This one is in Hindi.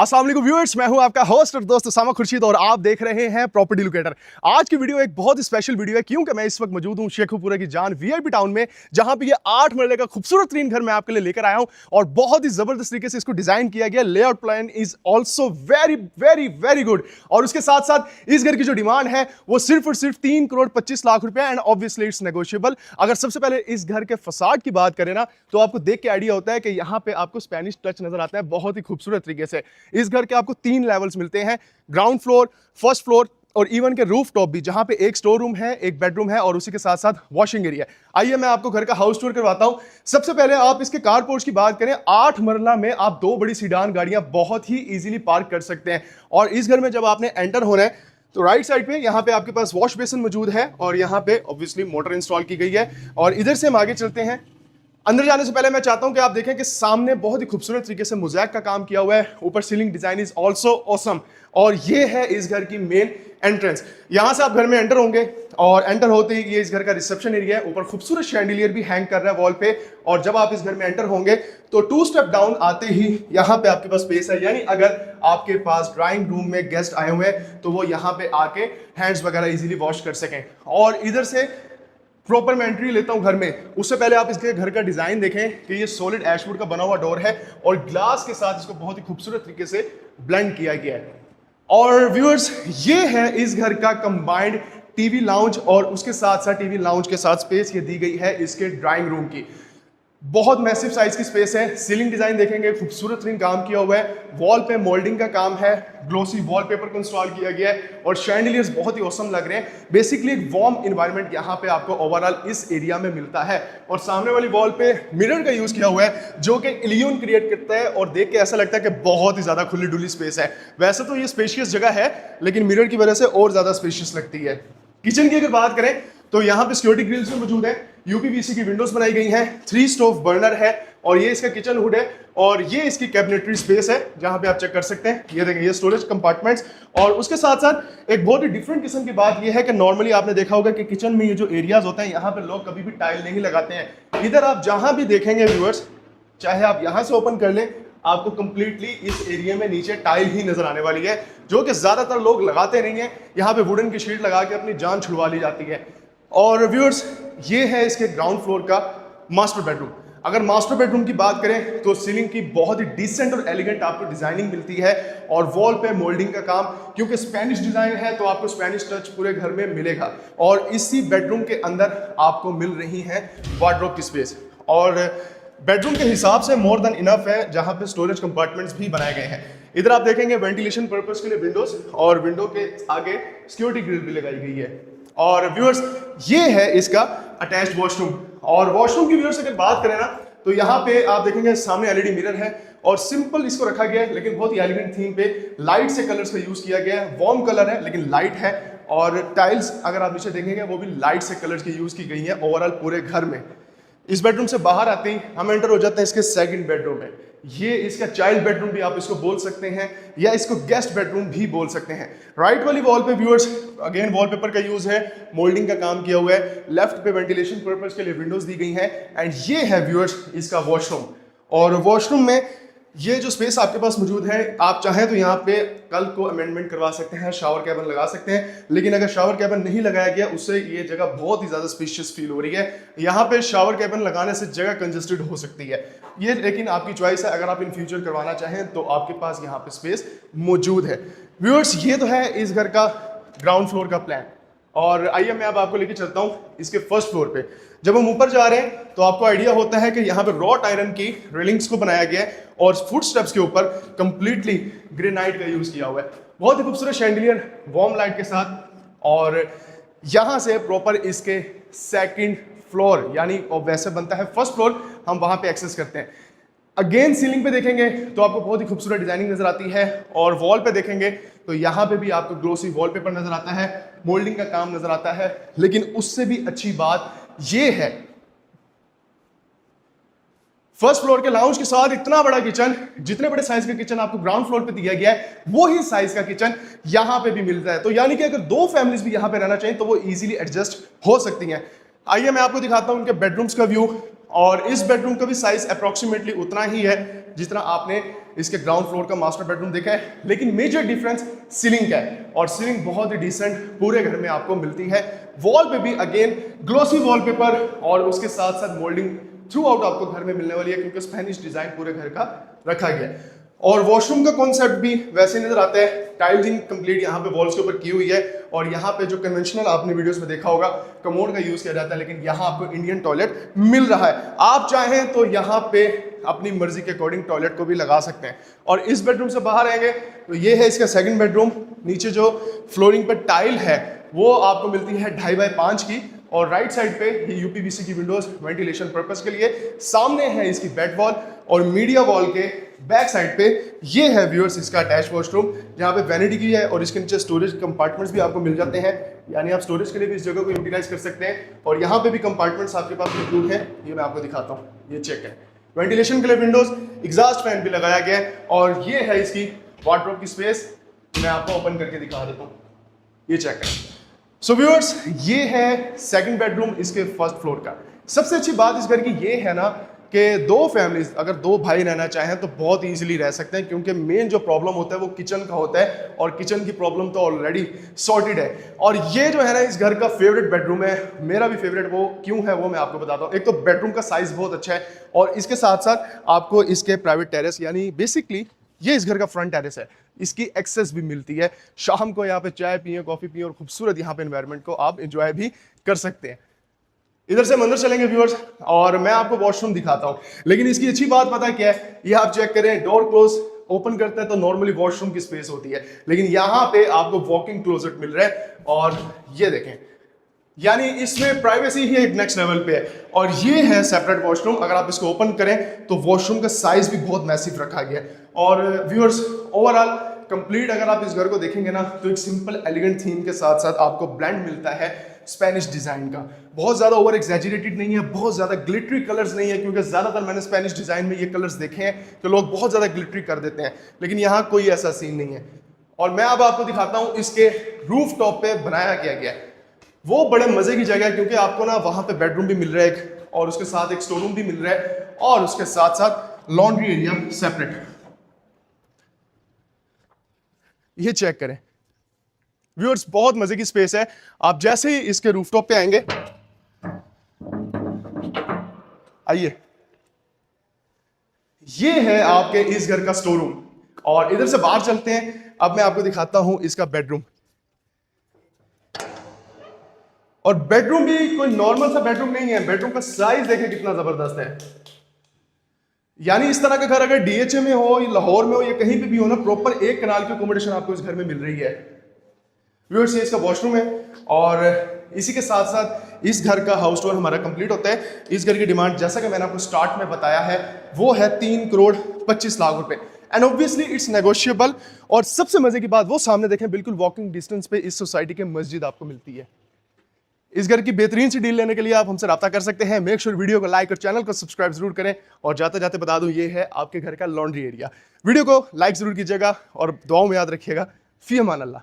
अस्सलाम वालेकुम व्यूअर्स, मैं हूं आपका होस्ट और दोस्त उसामा खुर्शीद और आप देख रहे हैं प्रॉपर्टी लोकेटर। आज की वीडियो एक बहुत ही स्पेशल वीडियो है क्योंकि मैं इस वक्त मौजूद हूं शेखुपुरा की जान वीआईपी टाउन में, जहां पे ये 8 मरले का खूबसूरत तरीन घर मैं आपके लिए लेकर आया हूं और बहुत ही जबरदस्त तरीके से इसको डिजाइन किया गया। Layout plan is also very very very good और उसके साथ साथ इस घर की जो डिमांड है वो सिर्फ और सिर्फ 3 करोड़ 25 लाख रुपए एंड ऑब्वियसली इट्स नेगोशिएबल। अगर सबसे पहले इस घर के फसाड की बात करें ना तो आपको देख के आइडिया होता है कि यहाँ पे आपको स्पेनिश टच नजर आता है बहुत ही खूबसूरत तरीके से। इस घर के आपको 3 लेवल्स मिलते हैं, ग्राउंड फ्लोर, फर्स्ट फ्लोर और इवन के रूफ टॉप भी, जहां पे एक स्टोर रूम है, एक बेडरूम है और उसी के साथ साथ वॉशिंग एरिया है। आइए मैं आपको घर का हाउस टूर करवाता हूं। सबसे पहले आप इसके कार पोर्च की बात करें, 8 मरला में आप 2 बड़ी सीडान गाड़ियां बहुत ही इजीली पार्क कर सकते हैं। और इस घर में जब आपने एंटर होना है तो राइट साइड पे यहाँ पे आपके पास वॉश बेसिन मौजूद है और यहाँ पे ऑब्वियसली मोटर इंस्टॉल की गई है। और इधर से हम आगे चलते हैं। अंदर जाने से पहले मैं चाहता हूं कि आप देखें कि सामने बहुत ही खूबसूरत तरीके से मोज़ैक का काम किया हुआ है। ऊपर ceiling design is also awesome और ये है इस घर की मेन एंट्रेंस। यहां से आप घर में एंटर होंगे और एंटर होते ही ये इस घर का रिसेप्शन एरिया है। ऊपर खूबसूरत शैंडिलियर भी हैंग कर रहा है वॉल पे। और जब आप इस घर में एंटर होंगे तो 2 स्टेप डाउन आते ही यहाँ पे आपके पास स्पेस है, यानी अगर आपके पास ड्राइंग रूम में गेस्ट आए हुए हैं तो वो यहाँ पे आके हैंड्स वगैरह इजीली वॉश कर सकें। और इधर से प्रॉपर मैं एंट्री लेता हूं घर में, उससे पहले आप इसके घर का डिजाइन देखें कि ये सॉलिड एशवुड का बना हुआ डोर है और ग्लास के साथ इसको बहुत ही खूबसूरत तरीके से ब्लेंड किया गया है। और व्यूअर्स, ये है इस घर का कंबाइंड टीवी लाउंज और उसके साथ साथ टीवी लाउंज के साथ स्पेस ये दी गई है इसके ड्राइंग रूम की। बहुत मैसिव साइज की स्पेस है। सीलिंग डिजाइन देखेंगे, खूबसूरत तरीन काम किया हुआ है। वॉल पे मोल्डिंग का काम है, ग्लोसी वॉलपेपर को इंस्टॉल किया गया है और शैंडिलियर्स बहुत ही ऑसम लग रहे हैं। बेसिकली एक वार्म एनवायरनमेंट यहाँ पे आपको ओवरऑल इस एरिया में मिलता है। और सामने वाली वॉल पे मिरर का यूज किया हुआ है जो कि इल्यूजन क्रिएट करता है और देख के ऐसा लगता है कि बहुत ही ज्यादा खुली डुली स्पेस है। वैसे तो ये स्पेशियस जगह है लेकिन मिरर की वजह से और ज्यादा स्पेशियस लगती है। किचन की अगर बात करें तो यहाँ पे सिक्योरिटी ग्रिल्स भी मौजूद है, यूपीवीसी की विंडोज बनाई गई हैं, 3 स्टोव बर्नर है और ये इसका किचन हुड है और ये इसकी कैबिनेटरी स्पेस है जहां पे आप चेक कर सकते हैं। ये देखें, ये स्टोरेज कंपार्टमेंट्स। और उसके साथ साथ एक बहुत ही डिफरेंट किस्म की बात ये है कि नॉर्मली आपने देखा होगा कि किचन में ये जो एरियाज होते हैं यहाँ पे लोग कभी भी टाइल नहीं लगाते हैं। इधर आप जहां भी देखेंगे व्यूअर्स, चाहे आप यहां से ओपन कर लें, आपको कंप्लीटली इस एरिया में नीचे टाइल ही नजर आने वाली है, जो कि ज्यादातर लोग लगाते नहीं है। यहाँ पे वुडन की शीट लगा के अपनी जान छुड़वा ली जाती है। और व्यूअर्स, ये है इसके ग्राउंड फ्लोर का मास्टर बेडरूम। अगर मास्टर बेडरूम की बात करें तो सीलिंग की बहुत ही डिसेंट और एलिगेंट आपको डिजाइनिंग मिलती है और वॉल पे मोल्डिंग का काम, क्योंकि स्पेनिश डिजाइन है तो आपको स्पेनिश टच पूरे घर में मिलेगा। और इसी बेडरूम के अंदर आपको मिल रही है वार्डरोब की स्पेस और बेडरूम के हिसाब से मोर देन इनफ है, जहां पे स्टोरेज कंपार्टमेंट्स भी बनाए गए हैं। इधर आप देखेंगे वेंटिलेशन पर्पस के लिए विंडोज और विंडो के आगे सिक्योरिटी ग्रिल भी लगाई गई है। और व्यूअर्स, ये है इसका अटैच्ड वॉशरूम। और वॉशरूम की व्यूअर्स अगर बात करें ना तो यहाँ पे आप देखेंगे सामने एलईडी मिरर है और सिंपल इसको रखा गया है लेकिन बहुत ही एलिगेंट थीम पे लाइट से कलर्स का यूज किया गया है। वार्म कलर है लेकिन लाइट है और टाइल्स अगर आप नीचे देखेंगे वो भी लाइट से कलर्स की यूज की गई है ओवरऑल पूरे घर में। इस बेडरूम से बाहर आते ही हम एंटर हो जाते हैं इसके सेकंड बेडरूम में। ये इसका चाइल्ड बेडरूम भी आप इसको बोल सकते हैं या इसको गेस्ट बेडरूम भी बोल सकते हैं। राइट वाली वॉल पे व्यूअर्स अगेन वॉलपेपर का यूज है, मोल्डिंग का काम किया हुआ है। लेफ्ट पे वेंटिलेशन पर्पस के लिए विंडोज दी गई हैं एंड ये है व्यूअर्स इसका वॉशरूम। और वॉशरूम में ये जो स्पेस आपके पास मौजूद है, आप चाहें तो यहाँ पे कल को अमेंडमेंट करवा सकते हैं, शावर कैबिन लगा सकते हैं। लेकिन अगर शावर कैबिन नहीं लगाया गया उससे ये जगह बहुत ही ज्यादा स्पेशियस फील हो रही है। यहाँ पे शावर कैबिन लगाने से जगह कंजेस्टेड हो सकती है ये, लेकिन आपकी चॉइस है। अगर आप इन फ्यूचर करवाना चाहें तो आपके पास यहाँ पे स्पेस मौजूद है। व्यूअर्स, ये तो है इस घर का ग्राउंड फ्लोर का प्लान। और आइए मैं अब आपको लेके चलता हूँ इसके फर्स्ट फ्लोर पे। जब हम ऊपर जा रहे हैं तो आपको आइडिया होता है कि यहाँ पे रॉट आयरन की रेलिंग्स को बनाया गया है और फुट स्टेप्स के ऊपर कंप्लीटली ग्रेनाइट का यूज किया हुआ है। बहुत ही खूबसूरत शैंडिलियर वार्म लाइट के साथ। और यहाँ से प्रॉपर इसके सेकंड फ्लोर, यानी वैसे बनता है फर्स्ट फ्लोर, हम वहां पे एक्सेस करते हैं। अगेन सीलिंग पे देखेंगे तो आपको बहुत ही खूबसूरत डिजाइनिंग नजर आती है और वॉल पे देखेंगे तो यहाँ पे भी आपको ग्लोसी वॉलपेपर नजर आता है, मोल्डिंग का काम नजर आता है। लेकिन उससे भी अच्छी बात ये है, फर्स्ट फ्लोर के लाउंज के साथ इतना बड़ा किचन, जितने बड़े साइज का किचन आपको ग्राउंड फ्लोर पे दिया गया है वो ही साइज का किचन यहाँ पे भी मिलता है। तो यानी कि अगर 2 फैमिलीज भी यहाँ पे रहना चाहिए तो वो इजीली एडजस्ट हो सकती हैं। आइए मैं आपको दिखाता हूं उनके बेडरूम्स का व्यू। और इस बेडरूम का भी साइज अप्रोक्सीमेटली उतना ही है जितना आपने इसके ग्राउंड फ्लोर का मास्टर बेडरूम देखा है, लेकिन मेजर डिफरेंस सीलिंग का है और सीलिंग बहुत ही डिसेंट पूरे घर में आपको मिलती है। वॉल पे भी अगेन ग्लोसी वॉलपेपर और उसके साथ साथ मोल्डिंग थ्रू आउट आपको घर में मिलने वाली है, क्योंकि स्पेनिश डिजाइन पूरे घर का रखा गया है। और वॉशरूम का कॉन्सेप्ट भी वैसे नजर आता है, टाइल्सिंग कंप्लीट यहाँ पे वॉल्स के ऊपर की हुई है और यहाँ पे जो कन्वेंशनल आपने वीडियोस में देखा होगा कमोड का यूज किया जाता है, लेकिन यहाँ आपको इंडियन टॉयलेट मिल रहा है। आप चाहें तो यहाँ पे अपनी मर्जी के अकॉर्डिंग टॉयलेट को भी लगा सकते हैं। और इस बेडरूम से बाहर आएंगे तो ये है इसका सेकंड बेडरूम। नीचे जो फ्लोरिंग पर टाइल है वो आपको मिलती है 2.5x5 की और राइट साइड पे ये यूपीवीसी की विंडोज वेंटिलेशन पर्पस के लिए। सामने है इसकी बेड वॉल और मीडिया वॉल के बैक साइड पे ये है व्यूअर्स इसका अटैच वॉशरूम, जहाँ पे वैनिटी की है और इसके नीचे स्टोरेज कंपार्टमेंट्स भी आपको मिल जाते हैं, यानी आप स्टोरेज के लिए भी इस जगह को यूटिलाइज कर सकते हैं। और यहाँ पे भी कंपार्टमेंट्स आपके पास इंक्लूड है, ये मैं आपको दिखाता हूँ, ये चेक है। वेंटिलेशन के लिए विंडोज, एग्जॉस्ट फैन भी लगाया गया है और ये है इसकी वार्डरोब की स्पेस। मैं आपको ओपन करके दिखा देता हूँ, ये चेक करें। सो व्यूअर्स, ये है सेकंड बेडरूम इसके फर्स्ट फ्लोर का। सबसे अच्छी बात इस घर की ये है ना कि दो फैमिलीज अगर दो भाई रहना चाहें तो बहुत इजीली रह सकते हैं, क्योंकि मेन जो प्रॉब्लम होता है वो किचन का होता है और किचन की प्रॉब्लम तो ऑलरेडी सॉर्टेड है। और ये जो है ना इस घर का फेवरेट बेडरूम है, मेरा भी फेवरेट। वो क्यों है वो मैं आपको बताता हूँ। एक तो बेडरूम का साइज बहुत अच्छा है और इसके साथ साथ आपको इसके प्राइवेट टेरेस, यानी बेसिकली ये इस घर का फ्रंट टेरेस है, इसकी एक्सेस भी मिलती है। शाम को यहाँ पे चाय पिए, कॉफी पिए और खूबसूरत यहाँ पे एनवायरनमेंट को आप एंजॉय भी कर सकते हैं। इधर से हम अंदर चलेंगे व्यूअर्स और मैं आपको वॉशरूम दिखाता हूँ, लेकिन इसकी अच्छी बात पता है क्या है, ये आप चेक करें, डोर क्लोज ओपन करते हैं तो नॉर्मली वॉशरूम की स्पेस होती है, लेकिन यहाँ पे आपको वॉकिंग क्लोजेट मिल रहा है और ये देखें, यानी इसमें प्राइवेसी ही एक नेक्स्ट लेवल पे है। और ये है सेपरेट वॉशरूम। अगर आप इसको ओपन करें तो वॉशरूम का साइज भी बहुत मैसिव रखा गया है। और व्यूअर्स ओवरऑल कंप्लीट अगर आप इस घर को देखेंगे ना तो एक सिंपल एलिगेंट थीम के साथ साथ आपको ब्लेंड मिलता है स्पेनिश डिजाइन का। बहुत ज्यादा ओवर एग्जैजरेटेड नहीं है, बहुत ज्यादा ग्लिटरी कलर्स नहीं है, क्योंकि ज्यादातर मैंने स्पेनिश डिजाइन में ये कलर्स देखे हैं कि लोग बहुत ज्यादा ग्लिटरी कर देते हैं, लेकिन यहाँ कोई ऐसा सीन नहीं है। और मैं अब आपको दिखाता हूँ इसके रूफ टॉप पे बनाया क्या गया है। वो बड़े मजे की जगह है, क्योंकि आपको ना वहां पे बेडरूम भी मिल रहा है एक, और उसके साथ एक स्टोर रूम भी मिल रहा है और उसके साथ साथ लॉन्ड्री एरिया सेपरेट। ये चेक करें व्यूअर्स, बहुत मजे की स्पेस है। आप जैसे ही इसके रूफटॉप पे आएंगे, आइए, ये है आपके इस घर का स्टोर रूम। और इधर से बाहर चलते हैं, अब मैं आपको दिखाता हूं इसका बेडरूम। और बेडरूम भी कोई नॉर्मल सा बेडरूम नहीं है, बेडरूम का साइज देखें कितना जबरदस्त है। यानी इस तरह का घर अगर डीएचए में हो या लाहौर में हो या कहीं पे भी हो ना, प्रॉपर एक कनाल की अकोमोडेशन आपको इस घर में मिल रही है। व्यूअर्स, ये इसका वॉशरूम है और इसी के साथ साथ इस घर का हाउस टूर हमारा कंप्लीट होता है। इस घर की डिमांड जैसा कि मैंने आपको स्टार्ट में बताया है वो है 3,25,00,000 रुपए एंड ऑब्वियसली इट्स नेगोशिएबल। और सबसे मजे की बात, वो सामने देखें बिल्कुल वॉकिंग डिस्टेंस पे इस सोसाइटी के मस्जिद आपको मिलती है। इस घर की बेहतरीन सी डील लेने के लिए आप हमसे राब्ता कर सकते हैं। मेक श्योर वीडियो को लाइक और चैनल को सब्सक्राइब जरूर करें। और जाते जाते बता दूं, ये है आपके घर का लॉन्ड्री एरिया। वीडियो को लाइक जरूर कीजिएगा और दुआओं में याद रखिएगा। फी अमान अल्लाह।